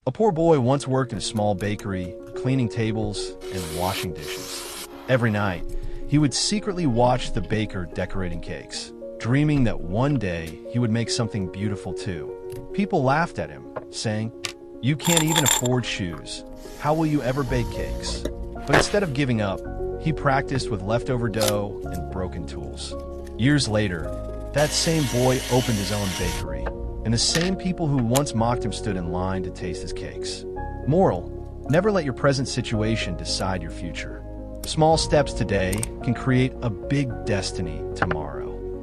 A poor boy once worked in a small bakery, cleaning tables and washing dishes. Every night, he would secretly watch the baker decorating cakes, dreaming that one day he would make something beautiful too. People laughed at him, saying, "You can't even afford shoes. How will you ever bake cakes?" But instead of giving up, he practiced with leftover dough and broken tools. Years later, that same boy opened his own bakery, and the same people who once mocked him stood in line to taste his cakes. Moral: never let your present situation decide your future. Small steps today can create a big destiny tomorrow.